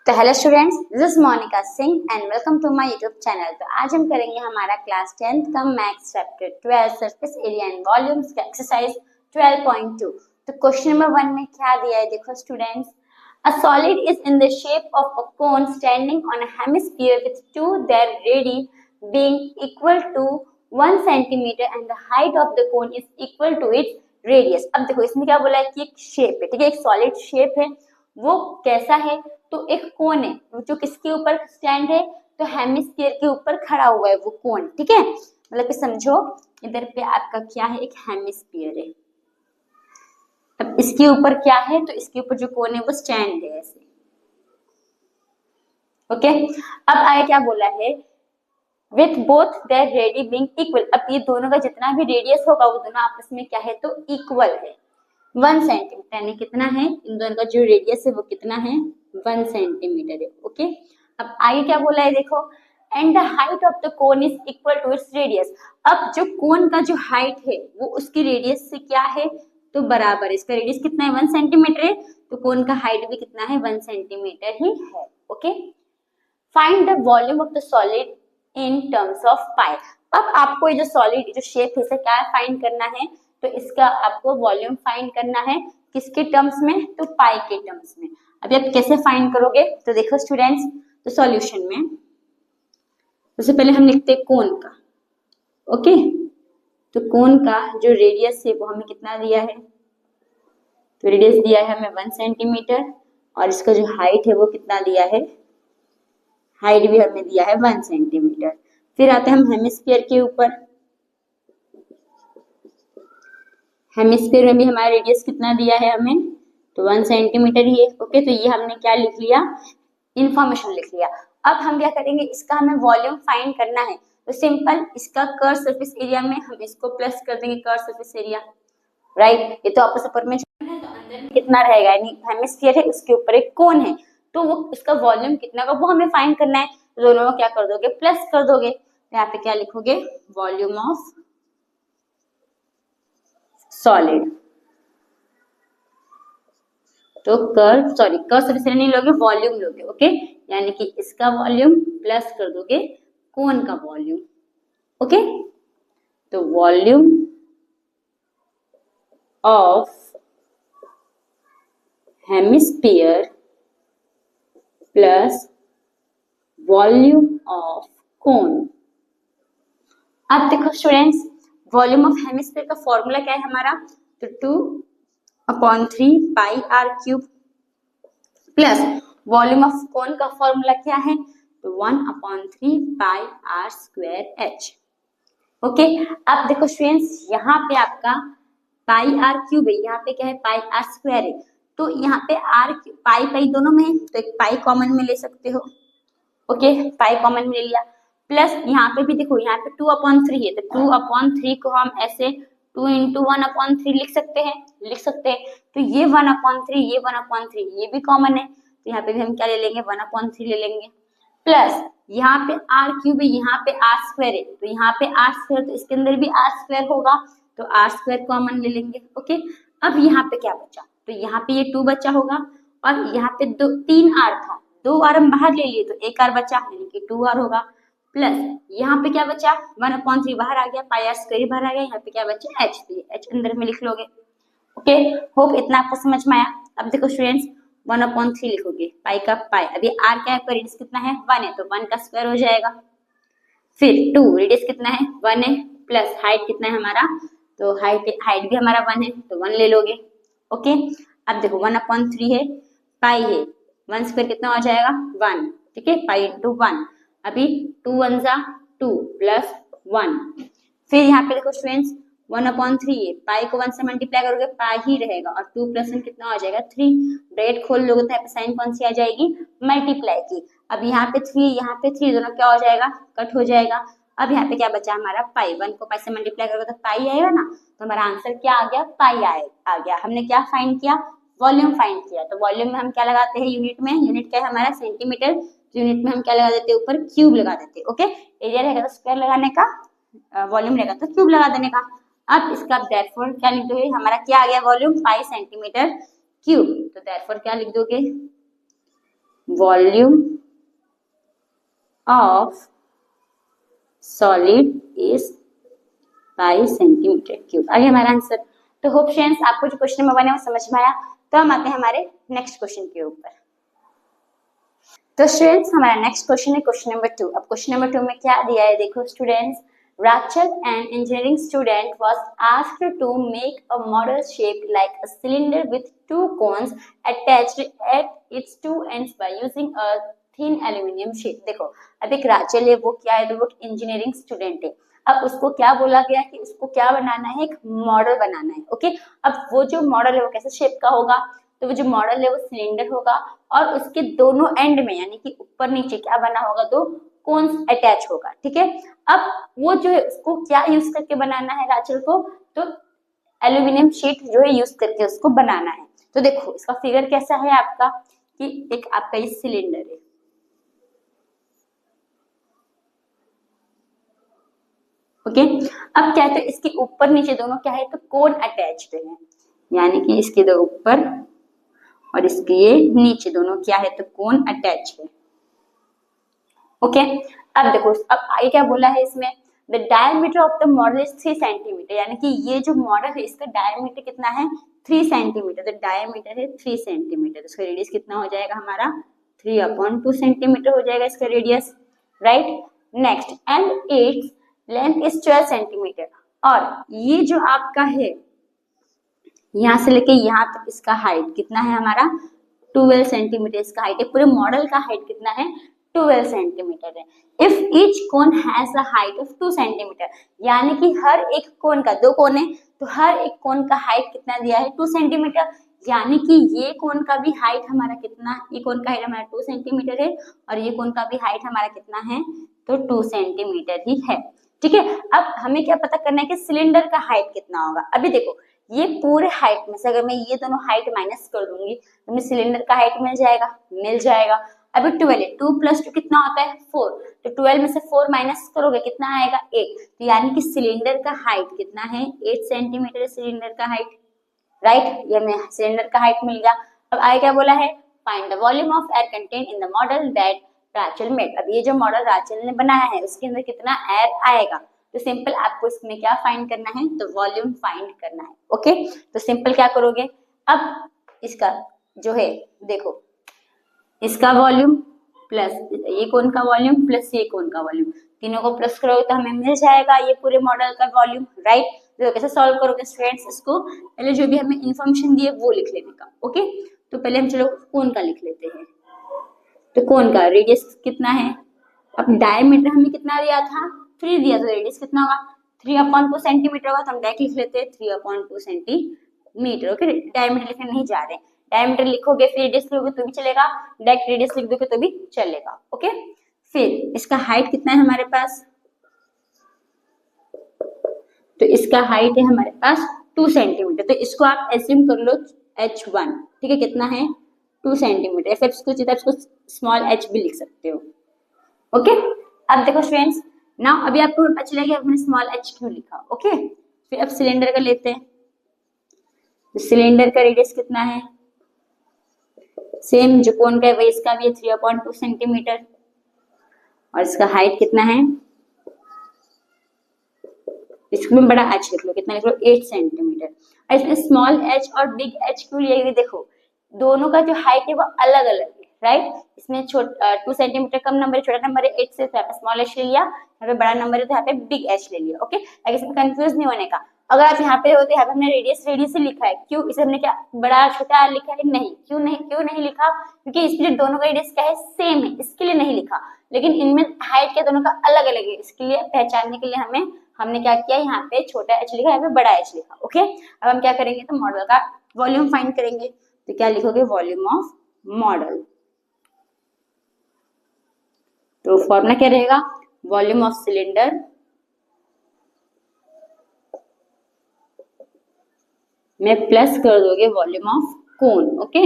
तो hello students, this is Monika Singh and welcome to my YouTube channel. तो आज हम करेंगे हमारा क्लास 10th का maths chapter 12 surface area and volumes का एक्सरसाइज 12.2। तो क्वेश्चन नंबर 1 में क्या दिया है, देखो students. A solid is in the shape of a cone standing on a hemisphere with two their radii being equal to 1 centimetre and the height of the cone is equal to its radius. अब देखो इसमें क्या बोला है कि एक shape है, ठीक है, एक सॉलिड शेप है। वो कैसा है? तो एक कोन है जो किसके ऊपर स्टैंड है, तो हेमिस्फीयर के ऊपर खड़ा हुआ है वो कोन, ठीक है। मतलब कि समझो इधर पे आपका क्या है, एक हेमिस्फीयर है। अब इसके ऊपर क्या है, तो इसके ऊपर जो कोन है वो स्टैंड है ऐसे, ओके। अब आगे क्या बोला है, with both their radii being equal. अब ये दोनों का जितना भी रेडियस होगा वो दोनों आपस में क्या है, तो इक्वल है 1 सेंटीमीटर। यानी कितना है, इन दोनों का जो रेडियस है वो कितना है, 1 सेंटीमीटर है, ओके। अब आगे क्या बोला है, देखो, and the height of the cone is equal to its radius. अब जो कोन का जो हाइट है वो उसकी रेडियस से क्या है, तो बराबर है। इसका रेडियस कितना है, 1 सेंटीमीटर है, तो कोन का हाइट भी कितना है, 1 सेंटीमीटर ही है, okay. Find the volume of the solid in terms of pi. अब आपको ये जो सॉलिड जो शेप है इसे क्या फाइंड करना है, तो इसका आपको वॉल्यूम फाइंड करना है किसके टर्म्स में, तो पाई के टर्म्स में। अभी आप कैसे फाइंड करोगे, तो देखो स्टूडेंट्स, तो सॉल्यूशन में सबसे पहले हम लिखते हैं कोन का, ओके। तो कोन का जो रेडियस है वो हमें कितना दिया है, तो रेडियस दिया है हमें 1 सेंटीमीटर, और इसका जो हाइट है वो कितना दिया है, हाइट भी हमें दिया है 1 सेंटीमीटर। फिर आते हैं हम हेमिस्फीयर के ऊपर। हेमिस्फीयर में भी हमारा रेडियस कितना दिया है हमें, तो 1 सेंटीमीटर ही है, ओके। तो ये हमने क्या लिख लिया, इंफॉर्मेशन लिख लिया। अब हम क्या करेंगे, इसका हमें वॉल्यूम फाइंड करना है। तो सिंपल, इसका कर्व सरफेस एरिया में हम इसको प्लस कर देंगे, कर्व सरफेस एरिया, राइट। ये तो आपस ऊपर में है, तो अंदर में कितना रहेगा, यानी हेमिस्फीयर है उसके ऊपर एक कोन है, तो वो इसका वॉल्यूम कितना का वो हमें फाइंड करना है। दोनों को क्या कर दोगे, प्लस कर दोगे। तो यहाँ पे क्या लिखोगे, वॉल्यूम ऑफ सॉलिड। तो कर्व सरफेस एरिया नहीं लोगे, वॉल्यूम लोगे, ओके। यानी कि इसका वॉल्यूम प्लस कर दोगे कोन का वॉल्यूम, ओके। तो volume of hemisphere plus volume of cone. अब देखो स्टूडेंट्स, वॉल्यूम ऑफ हेमिस्फीयर का फॉर्मूला क्या है हमारा, तो 2/3 pi r cube plus volume of cone का फॉर्मूला क्या है, तो 1/3 pi r square h, okay. अब देखो स्टूडेंट्स, यहाँ पे आपका पाई आर क्यूब है, यहाँ पे क्या है, पाई आर स्क्वायर है। तो यहाँ पे आर पाई पाई दोनों में है, तो एक पाई कॉमन में ले सकते हो, ओके। पाई कॉमन में ले लिया, प्लस यहाँ पे भी देखो, यहाँ पे 2/3 है, तो 2/3 को हम ऐसे 2 × 1/3 लिख सकते हैं, तो ये 1/3, ये 1/3, ये भी कॉमन है, तो यहाँ पे भी हम क्या ले लेंगे, 1/3 ले लेंगे। प्लस यहाँ पे आर क्यूब है, यहाँ पे आर स्क्वायर है, तो यहाँ पे आर स्क्वायर, तो इसके अंदर भी आर स्क्वायर होगा, तो आर स्क्वायर कॉमन ले लेंगे, ओके। अब यहाँ पे क्या बचा, तो यहाँ पे ये 2 बचा होगा, और यहाँ पे 3 आर था, 2 आर हम बाहर ले लिए, तो 1 आर बचा, यानी कि 2 आर होगा। प्लस यहाँ पे क्या बचा, 1/3 बाहर आ गया, पाई आर स्क्वायर बाहर आ गया, यहाँ पे क्या बचा, एच, तो एच अंदर में लिख लोगे, ओके। होप इतना आपको समझ में आया। अब देखो स्टूडेंट्स, 1/3 लिखोगे, पाई का पाई, अभी आर क्या है, रेडियस कितना है, 1 है, तो 1 का स्क्वायर हो जाएगा। फिर 2, रेडियस कितना है, 1 है, प्लस हाइट कितना है हमारा, तो हाइट भी हमारा 1 है, तो 1 ले लोगे, ओके। अब देखो 1/3 है, पाई है, 1 स्क्वायर कितना हो जाएगा, 1, ठीक है, पाई × 1। अभी 2 1 × 2 प्लस 1। फिर यहाँ पे देखो स्टूडेंट्स, 1/3 है, पाई को 1 से मल्टीप्लाई करोगे पाई ही रहेगा, और 2 + 1 कितना हो जाएगा, 3। ब्रैकेट खोल लोगे तो यहाँ पे साइन कौन सी आ जाएगी, मल्टीप्लाई की। अब यहाँ पे 3, यहाँ पे 3, दोनों क्या हो जाएगा, कट हो जाएगा। अब यहाँ पे क्या बचा हमारा, पाई, 1 को पाई से मल्टीप्लाई करोगे तो पाई आएगा ना, तो हमारा आंसर क्या आ गया, पाई आ गया। हमने क्या फाइंड किया, वॉल्यूम फाइंड किया। तो वॉल्यूम में हम क्या लगाते हैं, यूनिट में, यूनिट क्या है हमारा, सेंटीमीटर, यूनिट में हम क्या लगा देते हैं, ऊपर क्यूब लगा देते हैं, ओके। एरिया रहेगा तो स्क्वायर लगाने का, वॉल्यूम रहेगा तो क्यूब लगा देने का। अब इसका देयरफॉर क्या लिख दोगे, हमारा क्या आ गया वॉल्यूम, पाई सेंटीमीटर क्यूब, तो देयरफॉर क्या लिख दोगे, volume of solid is by centimetre cube. आगे हमारा आंसर। तो होप फ्रेंड्स आपको जो क्वेश्चन नंबर 1 है वो समझ में आया। तो हम आते हैं हमारे नेक्स्ट क्वेश्चन के ऊपर। तो स्टूडेंट्स हमारा नेक्स्ट क्वेश्चन है क्वेश्चन नंबर 2। अब क्वेश्चन नंबर 2 में क्या दिया है देखो students. Rachel, an engineering student, was asked to make a model shaped like a cylinder with two cones attached at its two ends by using a thin aluminum sheet। देखो अब एक राचल है, वो क्या है, तो वो इंजीनियरिंग स्टूडेंट है। अब उसको क्या बोला गया कि उसको क्या बनाना है, एक मॉडल बनाना है। ओके, अब वो जो मॉडल है वो कैसे शेप का होगा, तो वो जो मॉडल है वो सिलेंडर होगा और उसके दोनों एंड में यानी कि ऊपर नीचे क्या बना होगा, तो कोन्स अटैच होगा। ठीक है, अब वो जो है उसको क्या यूज करके बनाना है राचल को, तो एल्यूमिनियम शीट जो है यूज करके उसको बनाना है। तो देखो इसका फिगर कैसा है आपका कि एक आपका ये सिलेंडर है, ओके। अब क्या है, तो इसके ऊपर नीचे दोनों क्या है, तो कोन अटैच्ड है, यानी कि इसके दो ऊपर और इसके ये नीचे दोनों क्या है, तो कोन अटैच है। ओके, अब देखो अब आगे क्या बोला है इसमें, the diameter of the model is 3 centimetre, यानी कि ये जो मॉडल है इसका डायमीटर कितना है, 3 सेंटीमीटर। तो डायमीटर है 3 सेंटीमीटर, तो इसका रेडियस कितना हो जाएगा हमारा, 3/2 सेंटीमीटर हो जाएगा इसका radius, right. Next, and its length is 12 centimetre, और ये जो आपका है यहाँ से लेके यहाँ तक इसका हाइट कितना है हमारा, 12 सेंटीमीटर इसका हाइट है। पूरे मॉडल का हाइट कितना है, 12 सेंटीमीटर है। If each cone has a height of 2 centimetre, यानी कि हर एक कोन का, दो कोन है तो हर एक कोन का हाइट कितना दिया है, 2 सेंटीमीटर, यानी कि ये कोन का भी हाइट हमारा कितना, ये कोन का हाइट हमारा 2 सेंटीमीटर है और ये कोन का भी हाइट हमारा कितना है, तो 2 सेंटीमीटर ही है। ठीक है, अब हमें क्या पता करना है कि सिलेंडर का हाइट कितना होगा। अभी देखो ये पूरे हाइट में से अगर मैं ये दोनों हाइट माइनस कर दूंगी तो मुझे सिलेंडर का हाइट मिल जाएगा। अभी 12 है, 2 + 2 कितना होता है, 4, तो 12 में से 4 माइनस करोगे कितना आएगा, 8, तो यानी कि सिलेंडर का हाइट कितना है, 8 सेंटीमीटर है सिलेंडर का हाइट, राइट। ये हमें सिलेंडर का हाइट मिल गया। अब आगे क्या बोला है, find the volume of air contain in the model that राचल made. अब ये जो मॉडल राचल ने बनाया है उसके अंदर कितना एयर आएगा, तो सिंपल आपको इसमें क्या फाइंड करना है, तो वॉल्यूम फाइंड करना है। ओके, तो सिंपल क्या करोगे, अब इसका जो है देखो इसका वॉल्यूम प्लस ये कोन का वॉल्यूम प्लस ये कोन का वॉल्यूम, तीनों को प्लस करोगे तो हमें मिल जाएगा ये पूरे मॉडल का वॉल्यूम, राइट। तो कैसे सॉल्व करोगे स्टूडेंट्स, इसको पहले जो भी हमें इंफॉर्मेशन दी है वो लिख लेने का। ओके, तो पहले हम चलो कोन का लिख लेते हैं। तो कोन का रेडियस कितना है, अब डायमीटर हमें कितना दिया था, 3 दिया, तो रेडियस कितना होगा, 3/2 सेंटीमीटर होगा, तो हम डायरेक्ट लिख लेते हैं 3/2 सेंटीमीटर। ओके, डायमीटर लिखने नहीं जा रहे हैं, डायमीटर लिखोगे फिर रेडियस लिखोगे तो भी चलेगा, डायरेक्ट रेडियस लिख दोगे तो भी चलेगा। ओके, फिर इसका हाइट कितना है हमारे पास, तो इसका हाइट है हमारे पास 2 सेंटीमीटर, तो इसको आप एज्यूम कर लो h1। ठीक है, कितना है, 2 सेंटीमीटर, या फिर इसको स्मॉल h भी लिख सकते हो। ओके, अब देखो स्टूडेंट्स ना, अभी आपको पता चला कि हमने स्मॉल h क्यों लिखा। ओके, फिर अब सिलेंडर का लेते हैं, तो सिलेंडर का रेडियस कितना है, सेम जो कोन का है वही इसका भी है 3/2 सेंटीमीटर, और इसका हाइट कितना है, इसमें बड़ा h लिख लो, कितना लिख लो, 8 सेंटीमीटर। और इसमें स्मॉल h और बिग h क्यों लिया, देखो दोनों का जो हाइट है वो अलग अलग है, राइट। इसमें 2 सेंटीमीटर कम नंबर है, छोटा नंबर है 8 से, तो यहाँ पे स्मॉल h ले लिया, यहाँ पे बड़ा नंबर है तो यहाँ पे बिग h ले लिया। ओके, आगे इसमें कंफ्यूज नहीं होने का। अगर आप यहाँ पे होते, यहाँ पे हमने रेडियस ही लिखा है, क्यों, इसे हमने क्या बड़ा छोटा लिखा है, नहीं, क्यों नहीं लिखा, क्योंकि इसमें जो दोनों का रेडियस क्या है, सेम है, इसके लिए नहीं लिखा। लेकिन इनमें हाइट क्या दोनों का अलग अलग है, इसके लिए पहचानने के लिए हमने क्या किया, यहाँ पे छोटा h लिखा, यहाँ पे बड़ा h लिखा। ओके, अब हम क्या करेंगे, तो मॉडल का वॉल्यूम फाइंड करेंगे, तो क्या लिखोगे, वॉल्यूम ऑफ मॉडल। तो फॉर्मूला क्या रहेगा, वॉल्यूम ऑफ सिलेंडर में प्लस कर दोगे वॉल्यूम ऑफ कोन। ओके,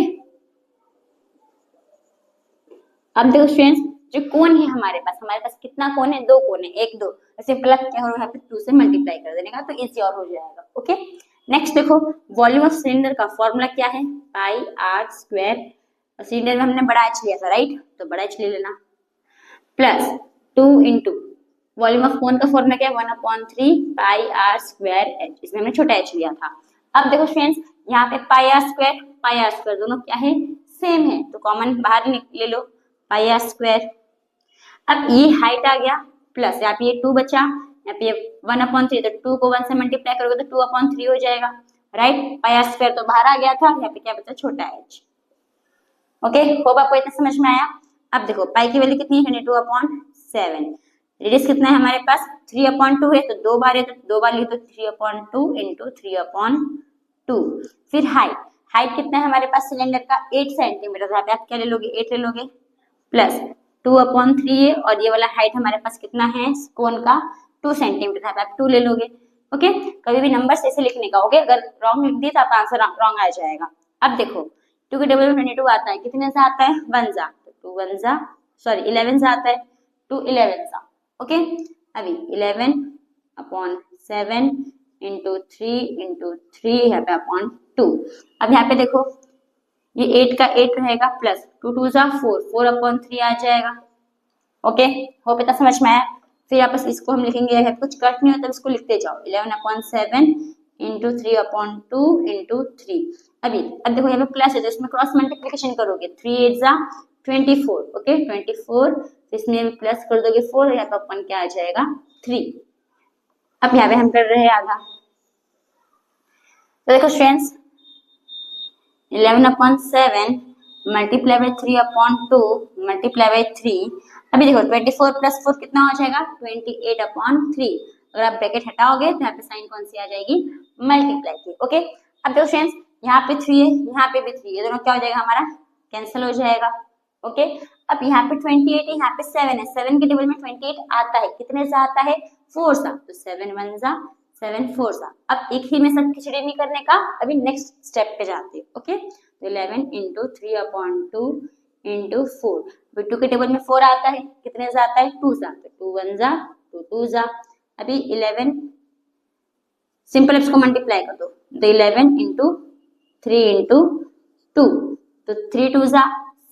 अब देखो स्टूडेंट्स जो कोन है हमारे पास कितना कोन है, 2 कोन है, 1 2, सिंपल क्या होगा, यहाँ पे 2 से मल्टीप्लाई कर देने का, तो इजी और हो जाएगा। ओके, नेक्स्ट देखो वॉल्यूम ऑफ सिलेंडर का फॉर्मूला क्या है, πr² और सिलेंडर में हमने बड़ा एच लिया था, राइट, तो बड़ा एच ले लेना, plus 2 into volume of cone का फॉर्मूला क्या है 1/3 पाई आर स्क्वायर एच, इसमें हमने छोटा एच लिया था। अब देखो फ्रेंड्स यहाँ पे पाई आर स्क्वायर दोनों क्या है सेम है, तो कॉमन बाहर ले लो पाई आर स्क्वायर। अब ये हाइट आ गया प्लस यहाँ पे ये 2 बचा, यहाँ पे 1/3, तो 2 को 1 से मल्टीप्लाई करोगे तो 2/3 हो जाएगा, राइट। पाई आर स्क्वायर तो बाहर आ गया था, यहाँ पे क्या बचा छोटा एच। ओके, होप आपको इतना समझ में आया। अब देखो पाई की वैल्यू कितनी है 22/7, रेडियस कितना है हमारे पास 3/2 है, तो 2 बार है तो 2 बार लिखे तो 3/2 इंटू 3/2। फिर हाइट कितना है हमारे पास सिलेंडर का 8 सेंटीमीटर, यहाँ पे आप क्या ले लोगे 8 ले लोगे, प्लस 2/3 है, और ये वाला हाइट हमारे पास कितना है कोन का 2 सेंटीमीटर, यहाँ पे आप 2 ले लोगे। ओके, कभी भी नंबर ऐसे लिखने का, ओके, अगर रॉन्ग लिख दिए तो आपका आंसर रॉन्ग आ जाएगा। अब देखो 2 के डबल में 22 आता है, कितने से आता है 1 जा, तो 2 1 जा, सॉरी 11 से आता है, 2 11 जा। ओके, अभी 11/7 इंटू 3 यहाँ पे अपॉन 2। अब यहाँ पे देखो ये 8 का 8 रहेगा, प्लस 2 2 जा 4/3 आ जाएगा। ओके, होप इतना समझ में आया। फिर आपस इसको हम लिखेंगे, अगर कुछ कट नहीं होता तो इसको लिखते जाओ 11/7 इंटू 3/2 इंटू 3। अब देखो यहाँ पे प्लस है तो इसमें क्रॉस मल्टीप्लिकेशन करोगे, 3 8 जा 24, ओके 24, इसमें भी प्लस कर दोगे 4, यहाँ पे अपन क्या आ जाएगा 3। अब यहाँ पे हम कर रहे हैं आधा, तो देखो friends 11/7 multiply by 3/2 multiply by 3। अभी देखो 24 प्लस 4 कितना हो जाएगा 28/3। अगर आप ब्रैकेट हटाओगे तो यहाँ पे साइन कौन सी आ जाएगी मल्टीप्लाई की। ओके, अब देखो फ्रेंड्स यहाँ पे 3 है, यहाँ पे भी 3 है, दोनों क्या हो जाएगा हमारा कैंसिल हो जाएगा। ओके, अब यहाँ पे 28 है, यहाँ पे 7 है, 7 के टेबल में 28 आता है, कितने से आता है 4 सा, तो 7 1 जा 7 4 सा। अब एक ही में सब खिचड़ी नहीं करने का, अभी नेक्स्ट स्टेप पे जाते हैं। ओके, तो 11 इंटू 3/2 इंटू 4, 2 के टेबल में 4 आता है, कितने से आता है 2 सा, तो 2 1 जा 2 2 जा। अभी 11 सिंपल इसको मल्टीप्लाई कर दो, तो 11 इंटू 3 इंटू 2, तो 3 2 जा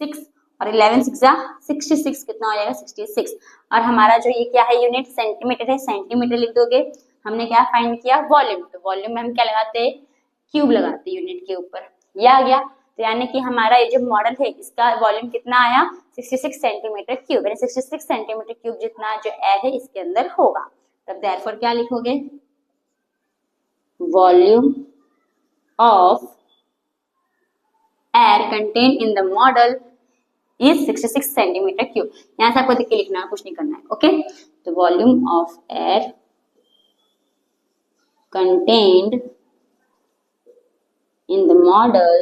6 और 11 6 जा 66, कितना हो जाएगा 66। और हमारा जो ये क्या है यूनिट सेंटीमीटर है, सेंटीमीटर लिख दोगे। हमने क्या फाइंड किया वॉल्यूम, तो वॉल्यूम में हम क्या लगाते हैं क्यूब लगाते हैं यूनिट के ऊपर, ये आ गया। तो यानी कि हमारा ये जो मॉडल है इसका वॉल्यूम कितना आया 66 सेंटीमीटर क्यूब, यानी 66 सेंटीमीटर क्यूब जितना जो एयर है इसके अंदर होगा। तब देयरफॉर क्या लिखोगे volume of air contain in the model is 66 centimetre cube. यहां से आपको देख के लिखना है, कुछ नहीं करना है। ओके, तो volume of air contained in the model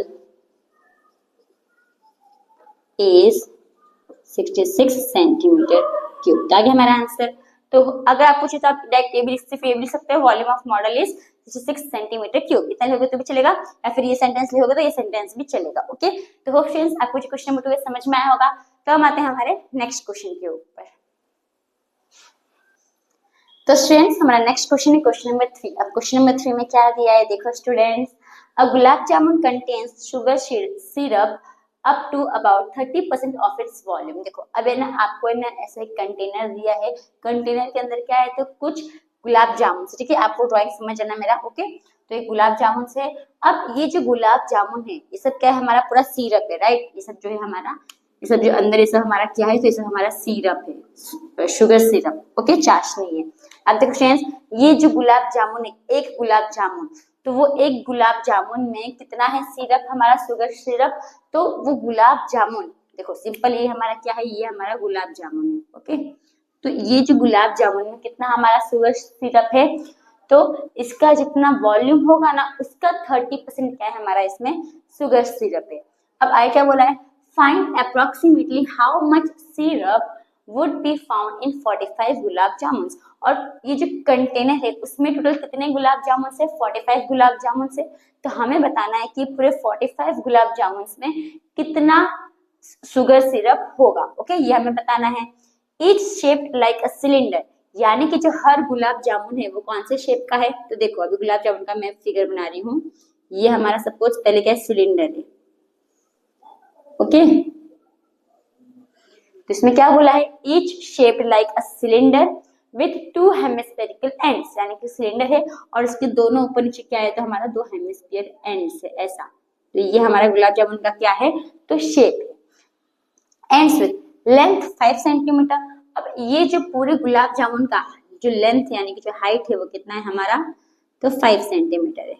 is 66 centimetre cube. तो आ गया हमारा आंसर। तो अगर आप पूछे तो आप डायरेक्ट ये भी लिख सकते हो volume of model is 66 centimetre cube, इतना लिखोगे तो भी चलेगा, या फिर ये सेंटेंस लिखोगे तो ये सेंटेंस भी चलेगा। ओके, तो होप फ्रेंड्स आपको जो क्वेश्चन नंबर 2 समझ में आया होगा। तो हम आते हैं हमारे नेक्स्ट क्वेश्चन के ऊपर। तो स्टूडेंट्स हमारा नेक्स्ट क्वेश्चन है क्वेश्चन नंबर 3। अब क्वेश्चन नंबर 3 में क्या दिया है देखो students, a gulab jamun contains sugar syrup up to about 30% of its volume. देखो अब है ना आपको है ना ऐसा एक कंटेनर दिया है, कंटेनर के अंदर क्या है तो कुछ गुलाब जामुन, ठीक है, आपको ड्राइंग समझ आना मेरा। ओके, तो ये गुलाब जामुन से, अब ये जो गुलाब जामुन है ये सब क्या है हमारा पूरा सिरप है, राइट, ये सब जो है हमारा ये सब जो अंदर ये सब हमारा क्या है तो ये सब हमारा सिरप है, शुगर सिरप। ओके, चाशनी है। अब देखो फ्रेंड्स ये जो गुलाब जामुन है, एक गुलाब जामुन, तो वो एक गुलाब जामुन में कितना है सिरप हमारा शुगर सिरप, तो वो गुलाब जामुन देखो सिंपल ये हमारा क्या है, ये हमारा गुलाब जामुन है। ओके, तो ये जो गुलाब जामुन में कितना हमारा शुगर सिरप है, तो इसका जितना वॉल्यूम होगा ना उसका 30% क्या है हमारा इसमें शुगर सिरप है। अब आगे क्या बोला है, find approximately how much syrup would be found in 45 gulab jamun. और ये जो कंटेनर है उसमें टोटल कितने गुलाब जामुन से 45 गुलाब जामुन से, तो हमें बताना है कि पूरे 45 गुलाब जामुन में कितना शुगर सिरप होगा। ओके, ये हमें बताना है। Each shaped like a cylinder, यानी कि जो हर गुलाब जामुन है वो कौन से शेप का है, तो देखो अभी गुलाब जामुन का मैं फिगर बना रही हूँ, ये हमारा सपोज पहले क्या सिलेंडर है। ओके, तो इसमें क्या बोला है, each shaped like a cylinder with to hemispherical ends, यानी कि सिलेंडर है और इसके दोनों ऊपर नीचे क्या है, तो हमारा दो हेमिस्फीयर एंड्स है ऐसा। तो ये हमारा गुलाब जामुन का क्या है, तो शेप है। Ends with length 5 centimetre. अब ये जो पूरे गुलाब जामुन का जो लेंथ यानी कि जो हाइट है वो कितना है हमारा, तो 5 सेंटीमीटर है,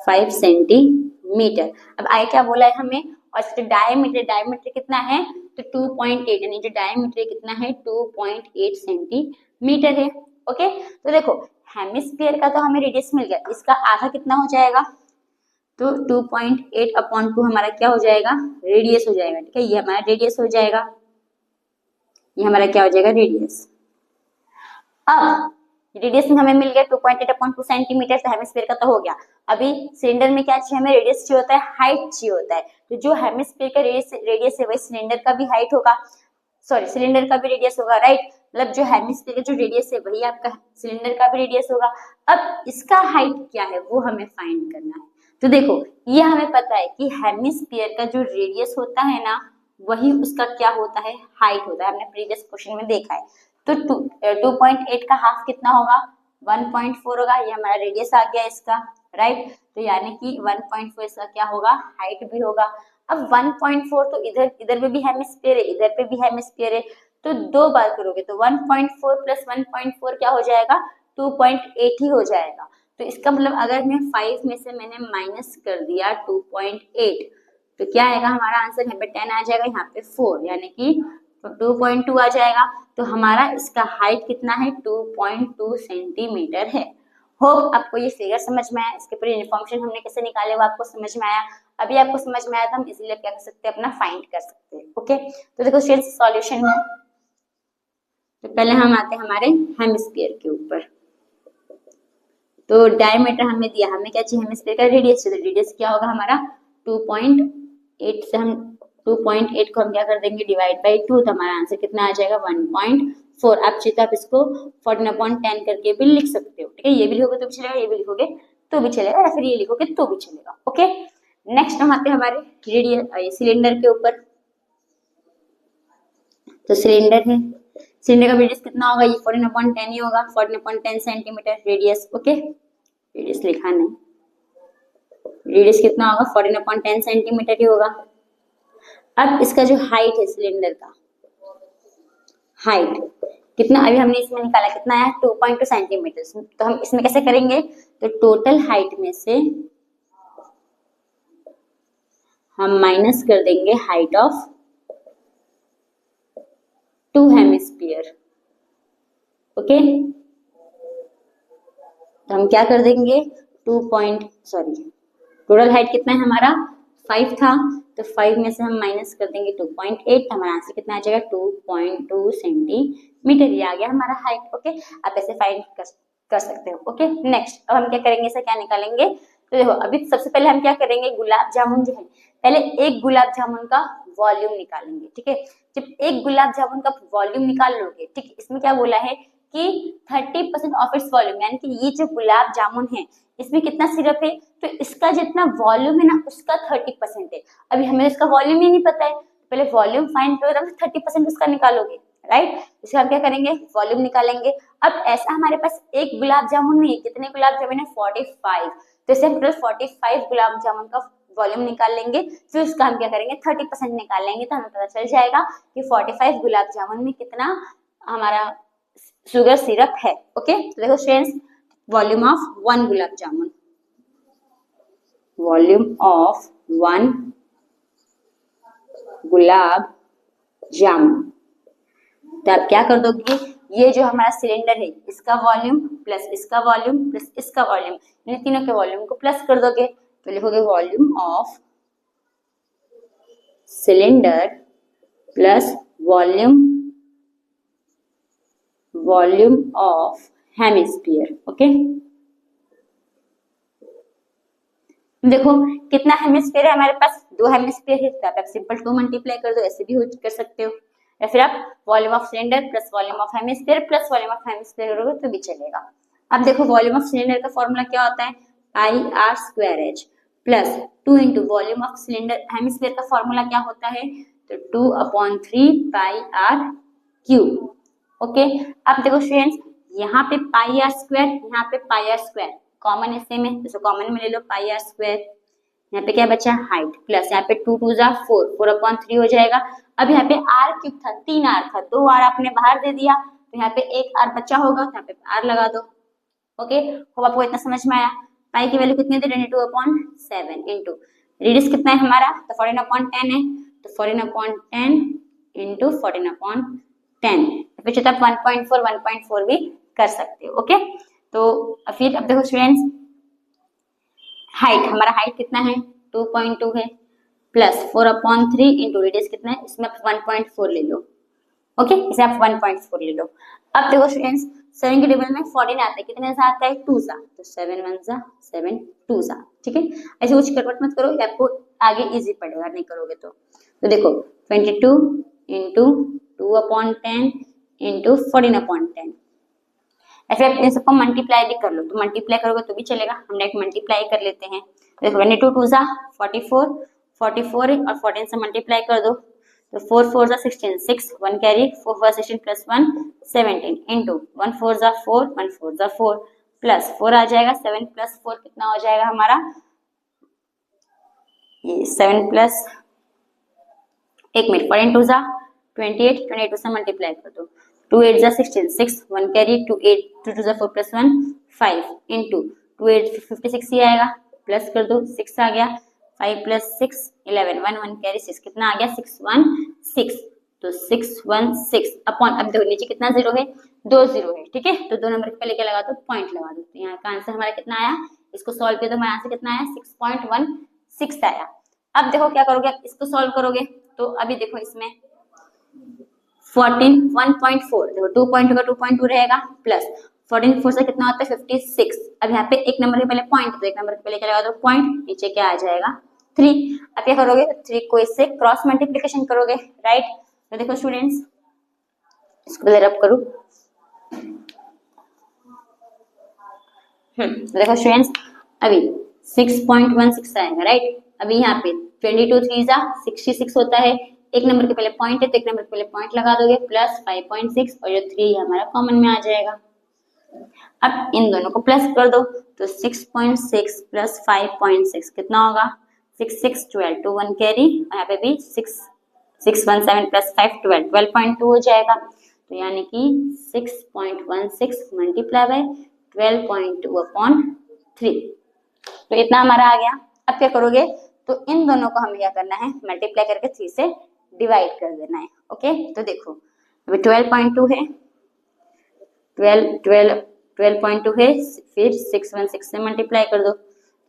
5 सेंटीमीटर। अब आई क्या बोला है हमें, और इसका डायमीटर, डायमीटर कितना है, तो 2.8, यानी जो डायमीटर कितना है 2.8 सेंटीमीटर है। ओके, तो देखो हेमिस्फीयर का तो हमें रेडियस मिल गया, इसका आधा कितना हो जाएगा, तो 2.8 अपॉन 2 हमारा क्या हो जाएगा, रेडियस हो जाएगा। ठीक है, ये हमारा रेडियस हो जाएगा, ये हमारा क्या हो जाएगा, रेडियस। अब रेडियस हमें मिल गया 2.8 अपॉन 2 सेंटीमीटर, तो हेमिस्फीयर का तो हो गया। अभी सिलेंडर में क्या चाहिए हमें, रेडियस चाहिए होता है, हाइट चाहिए होता है। तो जो हेमिस्फीयर का रेडियस है वही सिलेंडर का भी हाइट होगा, सॉरी सिलेंडर का भी रेडियस होगा, राइट। मतलब जो हेमिस्फीयर का जो रेडियस है वही आपका सिलेंडर का भी रेडियस होगा। अब इसका हाइट क्या है वो हमें फाइंड करना है। तो देखो ये हमें पता है कि हेमिस्फीयर का जो रेडियस होता है ना, वही उसका क्या होता है, हाइट होता है, हमने प्रीवियस क्वेश्चन में देखा है। तो 2.8 का हाफ कितना होगा, 1.4 होगा, ये हमारा रेडियस आ गया इसका, राइट। तो यानी कि 1.4 इसका क्या होगा, हाइट भी होगा। अब 1.4 तो इधर पे भी हेमिस्फीयर है, इधर पे भी हेमिस्फीयर है, तो दो बार करोगे तो 1.4 प्लस 1.4 क्या हो जाएगा, 2.8 ही हो जाएगा। तो इसका मतलब अगर मैं 5 में से मैंने माइनस कर दिया 2.8, तो क्या आएगा हमारा आंसर, यहाँ पे 10 आ जाएगा, यहाँ पे 4, यानी कि 2.2 आ जाएगा। तो हमारा इसका हाइट कितना है, 2.2 सेंटीमीटर है। होप आपको ये फिगर समझ में आया, इसके पूरी इन्फॉर्मेशन हमने कैसे निकाले वो आपको समझ में आया। अभी आपको समझ में आया तो हम इजीली क्या कर सकते हैं, अपना फाइंड कर सकते हैं। ओके, तो देखो स्टूडेंट्स सॉल्यूशन में, तो पहले हम आते हैं हमारे हेमिस्फीयर के ऊपर। तो डायमीटर हमें दिया, हमें क्या चाहिए, हेमिस्फीयर का रेडियस चाहिए। रेडियस क्या होगा हमारा 2.8 से हम 2.8 को हम क्या कर देंगे, डिवाइड बाई 2, तो हमारा आंसर कितना आ जाएगा 1.4। आप चाहिए तो आप इसको 14/10 करके भी लिख सकते हो। ठीक है, ये भी लिखोगे तो भी चलेगा, ये भी लिखोगे तो भी चलेगा, या फिर ये लिखोगे तो भी चलेगा। ओके, नेक्स्ट हम आते हैं हमारे रेडियल सिलेंडर के ऊपर। तो सिलेंडर है, सिलेंडर का रेडियस कितना होगा, ये 14/10 ही होगा, 14/10 सेंटीमीटर रेडियस। ओके, रेडियस लिखा नहीं, रेडियस कितना होगा 14/10 सेंटीमीटर ही होगा। अब इसका जो हाइट है सिलेंडर का, हाइट कितना, अभी हमने इसमें निकाला कितना आया 2.2 सेंटीमीटर। तो हम इसमें कैसे करेंगे, तो टोटल हाइट में से हम माइनस कर देंगे हाइट ऑफ 2 हेमिस्फीयर। ओके, तो हम क्या कर देंगे, टोटल हाइट कितना है हमारा 5 था, तो 5 में से हम माइनस कर देंगे 2.8, हमारा आंसर कितना आ जाएगा 2.2 सेंटीमीटर। ये आ गया हमारा हाइट। ओके, आप ऐसे फाइंड कर सकते हो। ओके, नेक्स्ट अब हम क्या करेंगे, इसे क्या निकालेंगे, तो देखो अभी सबसे पहले हम क्या करेंगे, गुलाब जामुन जो है, पहले एक गुलाब जामुन का वॉल्यूम निकालेंगे। ठीक है, जब एक गुलाब जामुन का वॉल्यूम निकाल लोगे, ठीक, इसमें क्या बोला है कि 30% ऑफ इट्स वॉल्यूम, यानी कि ये जो गुलाब जामुन है इसमें कितना सिरप है, तो इसका जितना वॉल्यूम है ना उसका 30% है। अभी हमें इसका वॉल्यूम ही नहीं पता है, पहले वॉल्यूम फाइंड करो तब 30% उसका निकालोगे, राइट। इसका हम क्या करेंगे, वॉल्यूम निकालेंगे। अब ऐसा हमारे पास एक गुलाब जामुन नहीं है, कितने गुलाब जामुन है 45, तो इसे हम टोटल 45 गुलाब जामुन का वॉल्यूम निकाल लेंगे। फिर उसका हम क्या करेंगे 30% निकाल लेंगे, तो हमें पता चल जाएगा कि 45 गुलाब जामुन में कितना हमारा शुगर सिरप है। ओके, तो देखो students, volume of 1 gulab jamun, volume of 1 gulab jamun, तो आप क्या कर दोगे, ये जो हमारा सिलेंडर है इसका वॉल्यूम प्लस इसका वॉल्यूम प्लस इसका वॉल्यूम, इन तीनों के वॉल्यूम को प्लस कर दोगे, तो लिखोगे volume of cylinder plus volume of hemisphere. Okay, देखो कितना हेमिस्फीयर है हमारे पास, 2 हेमिस्फीयर है, तो आप सिंपल 2 मल्टीप्लाई कर दो, ऐसे भी कर सकते हो, या फिर आप volume of cylinder plus volume of hemisphere plus volume of hemisphere करोगे तो भी चलेगा। अब देखो वॉल्यूम ऑफ सिलेंडर का फॉर्मूला क्या होता है, I r square H, plus 2 into volume of cylinder hemisphere का फॉर्मूला क्या होता है, तो 2/3 पाई आर क्यूब। ओके, अब देखो स्टूडेंट्स, यहाँ पे पाई आर स्क्वायर, यहाँ पे पाई आर स्क्वायर कॉमन हिस्से में, तो कॉमन में ले लो पाई आर स्क्वायर। यहाँ पे क्या बचा, हाइट, प्लस यहाँ पे 2 2 जा 4, 4/3 हो जाएगा। अब यहाँ पे आर क्यूब था, 3 आर था, 2 आर आपने बाहर दे दिया, तो यहाँ पे 1 आर बचा होगा, तो यहाँ पे आर लगा दो। ओके, होप आपको इतना समझ में आया। पाई की वैल्यू कितनी थी, 22/7 इंटू रेडियस कितना है हमारा, तो 14/10 है, तो 14/10 इंटू 14/10, फिर चलता 1.4 भी कर सकते हो। ओके, तो फिर अब देखो स्टूडेंट्स, हाइट, हमारा हाइट कितना है, 2.2 है, प्लस 4/3 इंटू रेडियस कितना है, इसमें आप 1.4 ले लो। ओके, इसे आप 1.4 ले लो। अब देखो स्टूडेंट्स, 7 के टेबल में 14 आता है, कितने से आता है, 2 सा, तो 7 1 जा 7 2 सा। ठीक है, ऐसे कुछ करवट मत करो, आपको आगे इजी पड़ेगा नहीं करोगे तो देखो 22 इंटू 2/10 इंटू 14/10, ऐसे आप इन सबको मल्टीप्लाई भी कर लो, तो मल्टीप्लाई करोगे तो भी चलेगा, हम डायरेक्ट मल्टीप्लाई कर लेते हैं। देखो 22 2 जा 44, 44 है और 14 से मल्टीप्लाई कर दो, तो 4 4 जा 16, 6 1 कैरी, 4 4 16 प्लस 1 17 इंटू 1 4 जा 4, 1 4 जा 4 प्लस 4 आ जाएगा, 7 प्लस 4 कितना हो जाएगा हमारा, ये 7 प्लस 1 मिनट 14 2 जा 28, 22 से मल्टीप्लाई कर दो, 2 8 जा 16, 6 1 कैरी, 2 8 2 2 जा 4 प्लस 1 5 इंटू 2 8 56 ही आएगा, प्लस कर दो 6 आ गया, 5 प्लस 6 11, 1 1 कैरी 6 कितना आ गया, 6 1 6, तो 6 1 6 अपॉन, अब देखो नीचे कितना जीरो है, 2 जीरो है। ठीक है, तो 2 नंबर के पहले क्या लगा दो, पॉइंट लगा दो, तो यहाँ का आंसर हमारा कितना आया, इसको सॉल्व किया तो हमारा आंसर कितना आया, 6.16 आया। अब देखो क्या करोगे, आप इसको सॉल्व करोगे, तो अभी देखो इसमें 14 1.4, देखो 2 का 2.2 रहेगा, प्लस 14 4 से कितना होता है 56। अब यहाँ पे एक नंबर के पहले पॉइंट, तो एक नंबर के पहले क्या लगा दो, पॉइंट, नीचे क्या आ जाएगा 3। अब क्या करोगे, 3 को इससे क्रॉस मल्टीप्लिकेशन करोगे, राइट। तो देखो स्टूडेंट्स, इसको पहले रब करूं, देखो स्टूडेंट्स, अभी 6.16 आएगा, राइट। अभी यहाँ पे 22 3 जा 66 होता है, एक नंबर के पहले पॉइंट है, तो एक नंबर के पहले पॉइंट लगा दोगे, प्लस 5.6 और जो 3 हमारा कॉमन में आ जाएगा। अब इन दोनों को प्लस कर दो, तो 6.6 प्लस 5.6 कितना होगा, 6 6 12, 2 1 कैरी, और यहाँ पे भी 6 6 1 7 प्लस 5 12, 12.2 हो जाएगा। तो यानी कि 6.16 मल्टीप्लाई बाय 12.2/3, तो इतना हमारा आ गया। अब क्या करोगे, तो इन दोनों को हमें क्या करना है, मल्टीप्लाई करके 3 से डिवाइड कर देना है। ओके, तो देखो अभी 12.2 है, 12.2 है, फिर 6 1 6 से मल्टीप्लाई कर दो,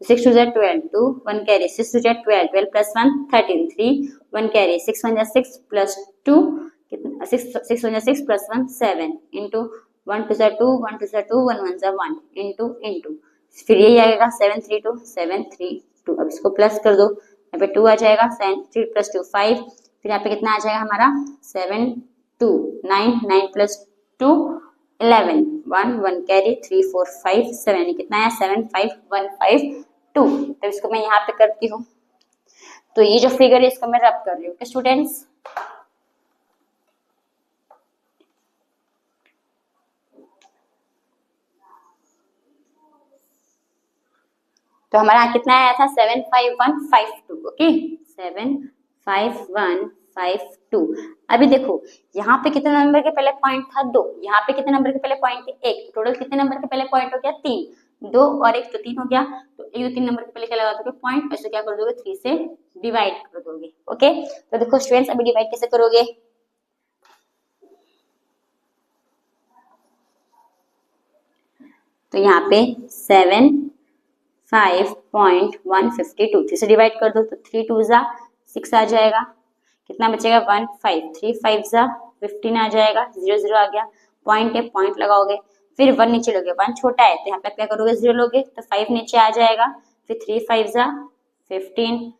6 2 जा 12, 2 1 कैरी, 6 2 जा 12, 12 प्लस 1 13, 3 1 कैरी, 6 1 जा 6 प्लस 2 कितना, 6 1 जा 6 प्लस 1 7 इंटू 1 2 जा 2, 1 2 जा 2, 1 1 जा 1 इंटू फिर यही आएगा 7 3 2 7 3 2। अब इसको प्लस कर दो, यहाँ पे 2 आ जाएगा, 3 प्लस 2 5, फिर यहाँ पे कितना आ जाएगा हमारा 7 2 9, 9 प्लस 2 11, 1 1 कैरी, 3 4 5 7, कितना है 7 5 1 5 2। तो इसको मैं यहाँ पे करती हूँ, तो ये जो फिगर है इसको मैं रब कर रही हूँ स्टूडेंट्स। तो हमारा कितना आया था 75152। ओके, 75152। अभी देखो यहाँ पे कितने नंबर के पहले पॉइंट था 2, यहाँ पे कितने नंबर के पहले पॉइंट थे 1, टोटल कितने नंबर के पहले पॉइंट हो गया 3, 2 और 1 तो 3 हो गया। तो ये 3 नंबर के पहले क्या लगा दोगे पॉइंट, ऐसे क्या कर दोगे 3 से डिवाइड कर दोगे। ओके, तो देखो स्टूडेंट्स अभी डिवाइड कैसे करोगे, तो यहाँ पे 5.152 3 से डिवाइड कर दो, तो 3 2 जा 6 आ जाएगा, कितना बचेगा 1 5, 3 5 जा 15 आ जाएगा, 0 0 आ गया, पॉइंट है पॉइंट लगाओगे, फिर 1 नीचे लोगे, 1 छोटा है तो यहाँ पे क्या करोगे 0 लोगे, तो 5 नीचे आ जाएगा, फिर 3 5 जा 15,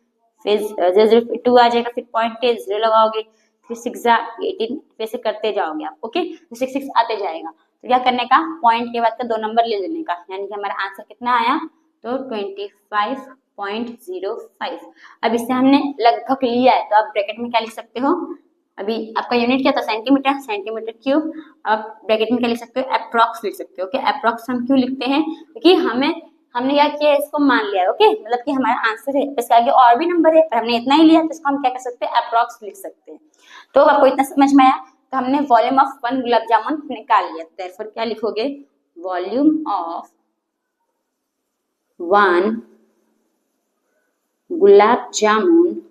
फिर 0 0 2 आ जाएगा, फिर पॉइंट है 0 लगाओगे, फिर 6 जा 18, वैसे करते जाओगे आप। ओके, तो 6 6 आते जाएगा, तो क्या करने का पॉइंट के बाद का 2 नंबर ले लेने का, यानी कि हमारा आंसर कितना आया, तो 25 0.05। अब इससे हमने लगभग लिया है तो आप ब्रैकेट में क्या लिख सकते हो, अभी आपका यूनिट क्या था सेंटीमीटर, सेंटीमीटर क्यूब, आप ब्रैकेट में क्या लिख सकते हो अप्रॉक्स लिख सकते हो। ओके, अप्रॉक्स हम क्यों लिखते हैं, क्योंकि हमने क्या किया है, इसको मान लिया है। ओके, मतलब कि हमारा आंसर है, इसके आगे और भी नंबर है पर हमने इतना ही लिया तो इसको हम क्या कर सकते हैं, अप्रॉक्स लिख सकते हैं। तो आपको इतना समझ में आया, तो हमने वॉल्यूम ऑफ 1 गुलाब जामुन निकाल लिया। देयरफॉर क्या लिखोगे, volume of 1 gulab jamun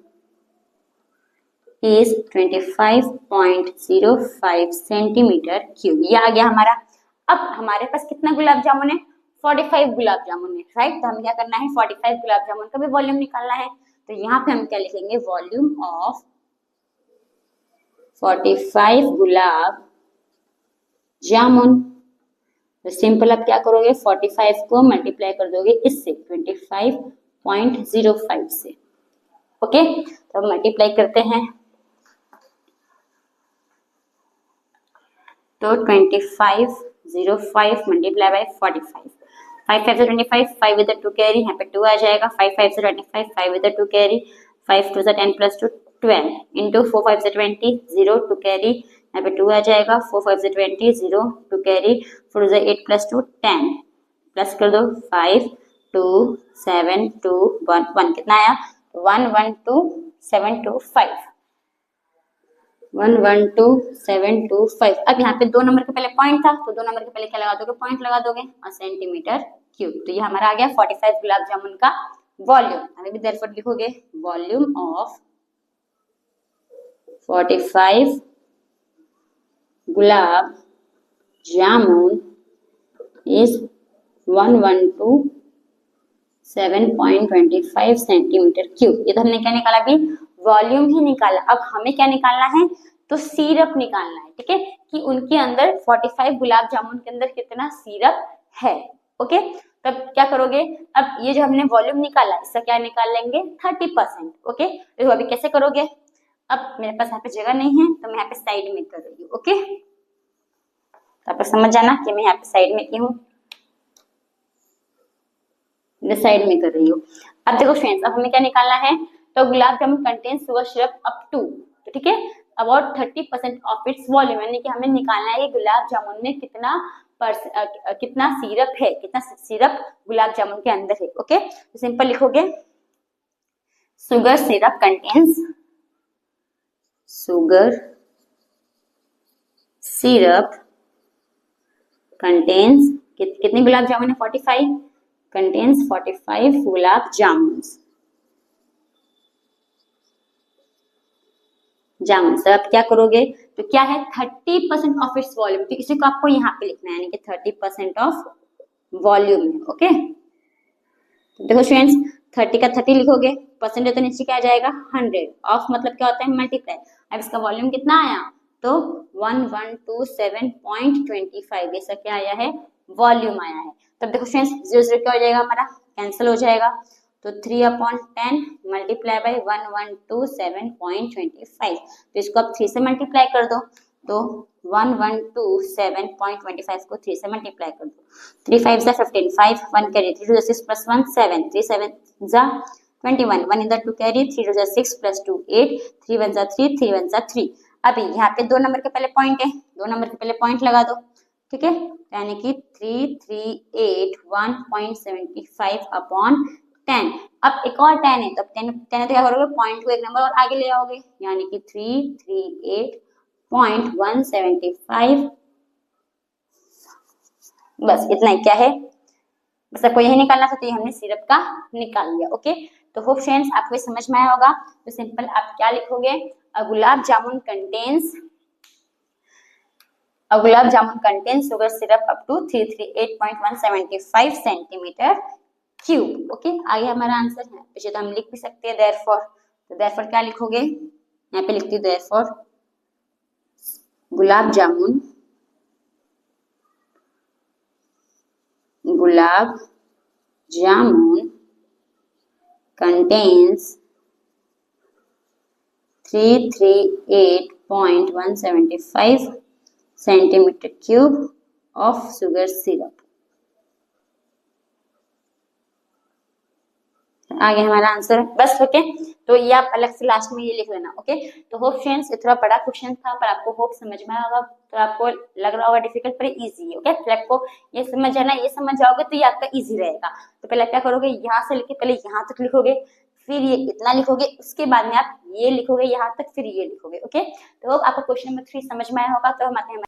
is 25.05 centimetre cube. ये आ गया हमारा। अब हमारे पास कितना गुलाब जामुन है, 45 गुलाब जामुन है, राइट। तो हमें क्या करना है, 45 गुलाब जामुन का भी वॉल्यूम निकालना है। तो यहाँ पे हम क्या लिखेंगे, वॉल्यूम ऑफ 45 गुलाब जामुन। तो सिंपल आप क्या करोगे, 45 को मल्टीप्लाई कर दोगे इससे 25.05 से। ओके, तो अब मल्टीप्लाई करते हैं, तो 2505 मल्टीप्लाई बाय 45, 5 5 से 25, 5 इधर 2 कैरी, यहाँ पे 2 आ जाएगा, 5 5 से 25, 5 इधर 2 कैरी, 5 2 से 10 प्लस 2 12 इंटू 4 5 से 20, 0 2 कैरी, यहाँ पे 2 आ जाएगा, 4 5 से 20, 0 2 कैरी, 4 से 8 प्लस 2 10, प्लस कर दो 5 2 7 2 1 1 कितना आया, 1 1 2 7 2 5, 1 1 2 7 2 5। अब यहाँ पे 2 नंबर के पहले पॉइंट था तो 2 नंबर के पहले क्या लगा दोगे, पॉइंट लगा दोगे और सेंटीमीटर क्यूब। तो ये हमारा आ गया 45 गुलाब जामुन का वॉल्यूम। अभी भी देयरफॉर लिखोगे, volume of 45 gulab jamun is 1127.25 centimetre cube. ये तो हमने क्या निकाला, अभी वॉल्यूम ही निकाला। अब हमें क्या निकालना है, तो सिरप निकालना है, ठीक है, कि उनके अंदर 45 गुलाब जामुन के अंदर कितना सिरप है। ओके, तब क्या करोगे, अब ये जो हमने वॉल्यूम निकाला इसका क्या निकाल लेंगे, 30%। ओके, तो अभी कैसे करोगे, अब मेरे पास यहाँ पे जगह नहीं है तो मैं यहाँ पे साइड में कर रही हूँ। ओके, तो आप समझ जाना कि मैं यहाँ पे साइड में की हूँ, साइड में कर रही हूँ। अब देखो फ्रेंड्स, अब हमें क्या निकालना है, तो gulab jamun contain sugar syrup up to, तो ठीक है, अबाउट 30% ऑफ इट्स वॉल्यूम, यानी कि हमें निकालना है कि गुलाब जामुन में कितना कितना सिरप है, कितना सिरप गुलाब जामुन के अंदर है। ओके, तो सिंपल लिखोगे, sugar syrup contains, sugar syrup contains कितने गुलाब जामुन है, 45, कंटेन्स 45 गुलाब जामुन। सर आप क्या करोगे, तो क्या है 30% ऑफ इट्स वॉल्यूम, तो इसी को आपको यहाँ पे लिखना है, यानी कि 30% ऑफ वॉल्यूम है। ओके, तो देखो स्टूडेंट्स, 30 का 30 लिखोगे, परसेंटेज तो नीचे क्या आ जाएगा 100, ऑफ मतलब क्या होता है, मल्टीप्लाई। अब इसका वॉल्यूम कितना आया, तो 1127.25, ऐसा क्या आया है, वॉल्यूम आया है। तब देखो स्टूडेंट्स, 0 0 क्या हो जाएगा, हमारा कैंसिल हो जाएगा, तो 3/10 मल्टीप्लाई बाई 1127.25, तो इसको आप 3 से मल्टीप्लाई कर दो, तो 1127.25 को 3 से मल्टीप्लाई कर दो, 3 5 जा 15, 5 1 कैरी, 3 2 6 प्लस 1 7, 3 7 जा 21, 1 इधर 2 कैरी, 3 2 जा 6 प्लस 2 8, 3 1 जा 3, 3 1 जा 3। अभी यहाँ पे 2 नंबर के पहले पॉइंट है, 2 नंबर के पहले पॉइंट लगा दो, ठीक है, यानी कि 3381.75 अपॉन 10। अब एक और 10 है, तो 10 तो क्या करोगे, पॉइंट को एक नंबर और आगे ले आओगे, यानी कि 338.175। बस इतना ही, क्या है, बस आपको यही निकालना था, तो ये हमने सिरप का निकाल लिया। ओके, तो होप फ्रेंड्स आपको समझ में आया होगा। तो सिंपल आप क्या लिखोगे, gulab jamun contains sugar syrup up to 338.175 centimetre cube. Okay, आगे हमारा आंसर है, पीछे तो हम लिख भी सकते हैं देयरफॉर, तो देयरफॉर क्या लिखोगे, यहाँ पे लिखती हूँ therefore gulab jamun contains 338.175 centimeter cube of sugar syrup। आगे हमारा आंसर बस। ओके, तो ये आप अलग से लास्ट में ये लिख लेना। ओके, तो होप फ्रेंड्स ये थोड़ा बड़ा क्वेश्चन था पर आपको होप समझ में आया होगा, तो आपको लग रहा होगा डिफिकल्ट पर इजी है। ओके, फिर आपको ये समझ आना, ये समझ जाओगे तो ये आपका इजी रहेगा। तो पहले क्या करोगे, यहाँ से लेके पहले यहाँ तक लिखोगे, फिर ये इतना लिखोगे, उसके बाद में आप ये लिखोगे यहाँ तक, फिर ये लिखोगे। ओके, तो आपको क्वेश्चन नंबर 3 समझ में आया होगा। तो हम आते हैं